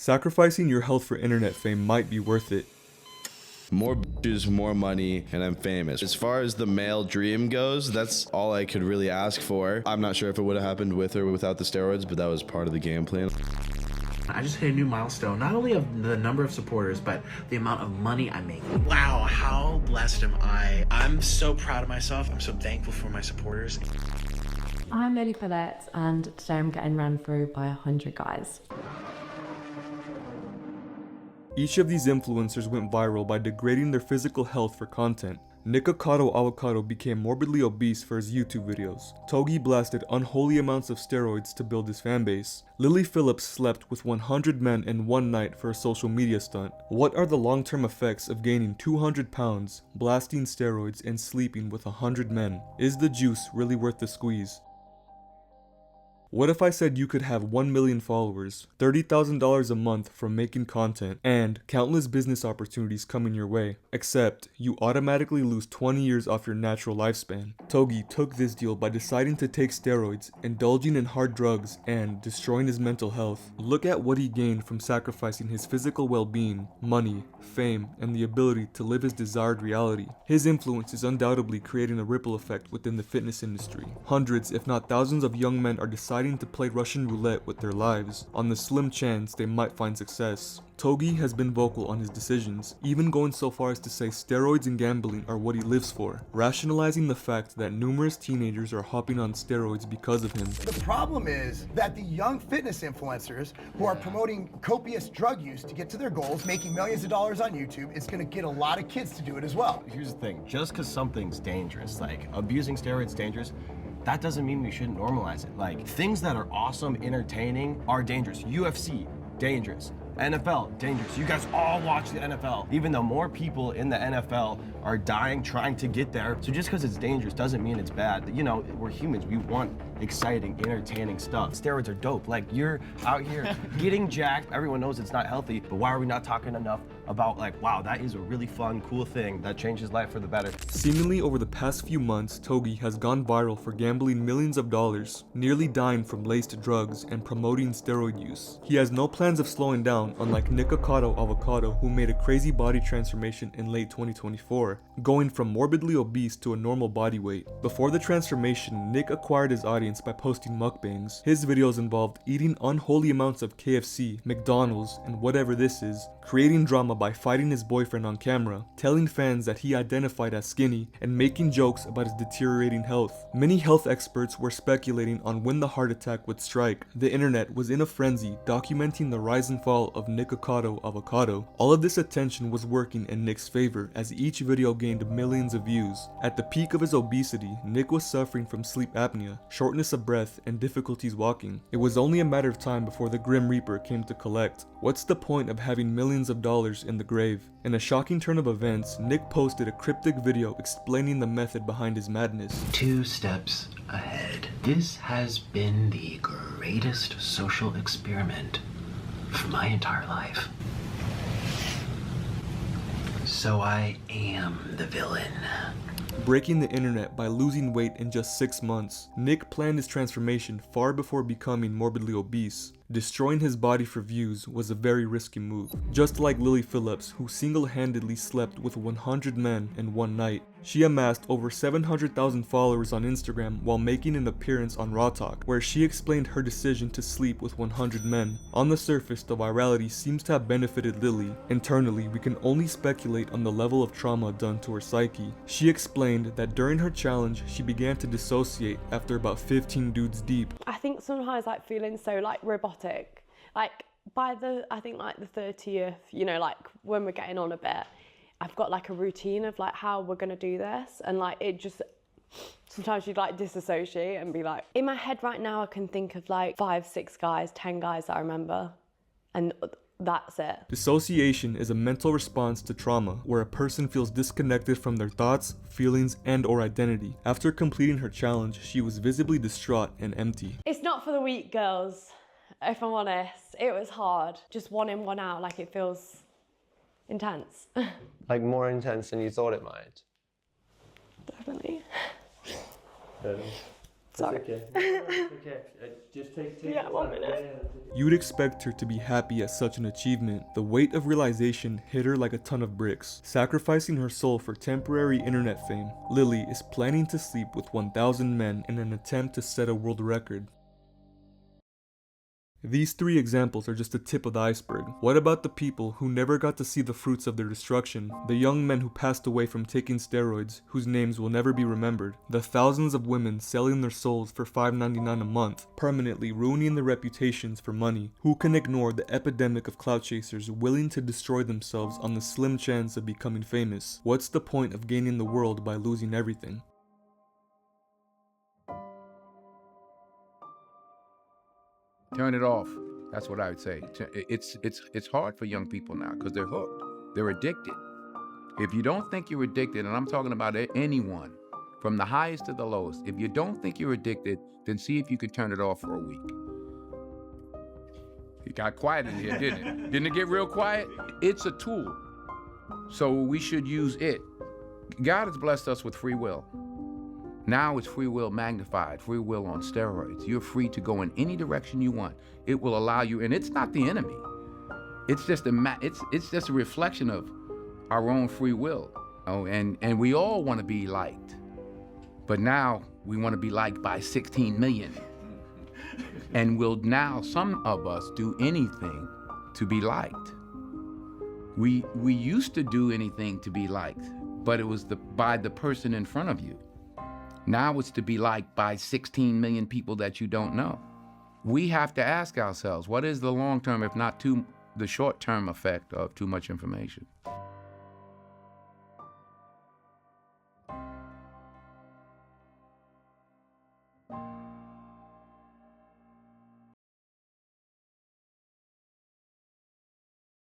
Sacrificing your health for internet fame might be worth it. More bitches, more money, and I'm famous. As far as the male dream goes, that's all I could really ask for. I'm not sure if it would have happened with or without the steroids, but that was part of the game plan. I just hit a new milestone, not only of the number of supporters, but the amount of money I make. Wow, how blessed am I? I'm so proud of myself. I'm so thankful for my supporters. I'm Phillips, and today I'm getting ran through by 100 guys. Each of these influencers went viral by degrading their physical health for content. Nikocado Avocado became morbidly obese for his YouTube videos. Togi blasted unholy amounts of steroids to build his fanbase. Phillips slept with 100 men in one night for a social media stunt. What are the long-term effects of gaining 200 pounds, blasting steroids, and sleeping with 100 men? Is the juice really worth the squeeze? What if I said you could have 1 million followers, $30,000 a month from making content, and countless business opportunities coming your way, except you automatically lose 20 years off your natural lifespan? Togi took this deal by deciding to take steroids, indulging in hard drugs, and destroying his mental health. Look at what he gained from sacrificing his physical well-being, money, fame, and the ability to live his desired reality. His influence is undoubtedly creating a ripple effect within the fitness industry. Hundreds, if not thousands of young men are deciding to play Russian roulette with their lives, on the slim chance they might find success. Togi has been vocal on his decisions, even going so far as to say steroids and gambling are what he lives for, rationalizing the fact that numerous teenagers are hopping on steroids because of him. The problem is that the young fitness influencers who are promoting copious drug use to get to their goals, making millions of dollars on YouTube, it's going to get a lot of kids to do it as well. Here's the thing, just because something's dangerous, like abusing steroids dangerous, that doesn't mean we shouldn't normalize it. Like, things that are awesome, entertaining, are dangerous. UFC, dangerous. NFL, dangerous. You guys all watch the NFL, even though more people in the NFL are dying trying to get there. So just because it's dangerous doesn't mean it's bad. You know, we're humans. We want exciting, entertaining stuff. Steroids are dope. Like, you're out here getting jacked. Everyone knows it's not healthy, but why are we not talking enough about, like, wow, that is a really fun, cool thing that changes life for the better? Seemingly over the past few months, Togi has gone viral for gambling millions of dollars, nearly dying from laced drugs, and promoting steroid use. He has no plans of slowing down, unlike Nikocado Avocado, who made a crazy body transformation in late 2024, going from morbidly obese to a normal body weight. Before the transformation, Nick acquired his audience by posting mukbangs. His videos involved eating unholy amounts of KFC, McDonald's, and whatever this is, creating drama by fighting his boyfriend on camera, telling fans that he identified as skinny, and making jokes about his deteriorating health. Many health experts were speculating on when the heart attack would strike. The internet was in a frenzy, documenting the rise and fall of Nikocado Avocado. All of this attention was working in Nick's favor as each video gained millions of views. At the peak of his obesity, Nick was suffering from sleep apnea, shortness of breath, and difficulties walking. It was only a matter of time before the Grim Reaper came to collect. What's the point of having millions of dollars in the grave? In a shocking turn of events, Nick posted a cryptic video explaining the method behind his madness. 2 steps ahead. This has been the greatest social experiment for my entire life. So I am the villain. Breaking the internet by losing weight in just 6 months, Nick planned his transformation far before becoming morbidly obese. Destroying his body for views was a very risky move. Just like Phillips, who single-handedly slept with 100 men in one night. She amassed over 700,000 followers on Instagram while making an appearance on Raw Talk, where she explained her decision to sleep with 100 men. On the surface, the virality seems to have benefited Lily. Internally, we can only speculate on the level of trauma done to her psyche. She explained that during her challenge, she began to dissociate after about 15 dudes deep. I think sometimes like feeling so like robotic, like by the, I think like the 30th, you know, like when we're getting on a bit, I've got like a routine of like how we're gonna do this, and like it just, sometimes you'd like disassociate and be like, in my head right now I can think of like 5, 6 guys, 10 guys that I remember, and that's it. Dissociation is a mental response to trauma where a person feels disconnected from their thoughts, feelings, and or identity. After completing her challenge, she was visibly distraught and empty. It's not for the weak, girls, if I'm honest. It was hard. Just one in, one out, like it feels intense. Like more intense than you thought it might? Definitely. Sorry. Okay. Just take Yeah, 1 minute. You'd expect her to be happy at such an achievement. The weight of realization hit her like a ton of bricks. Sacrificing her soul for temporary internet fame, Lily is planning to sleep with 1,000 men in an attempt to set a world record. These three examples are just the tip of the iceberg. What about the people who never got to see the fruits of their destruction? The young men who passed away from taking steroids, whose names will never be remembered. The thousands of women selling their souls for $5.99 a month, permanently ruining their reputations for money. Who can ignore the epidemic of clout chasers willing to destroy themselves on the slim chance of becoming famous? What's the point of gaining the world by losing everything? Turn it off. That's what I would say. It's hard for young people now because they're hooked. They're addicted. If you don't think you're addicted, and I'm talking about anyone, from the highest to the lowest, if you don't think you're addicted, then see if you can turn it off for a week. It got quiet in here, didn't it? Didn't it get real quiet? It's a tool. So we should use it. God has blessed us with free will. Now it's free will magnified, free will on steroids. You're free to go in any direction you want. It will allow you, and it's not the enemy. It's just a reflection of our own free will. Oh, and we all want to be liked. But now we want to be liked by 16 million. And will now some of us do anything to be liked? We used to do anything to be liked, but it was by the person in front of you. Now it's to be liked by 16 million people that you don't know. We have to ask ourselves, what is the long-term, if not the short-term effect of too much information?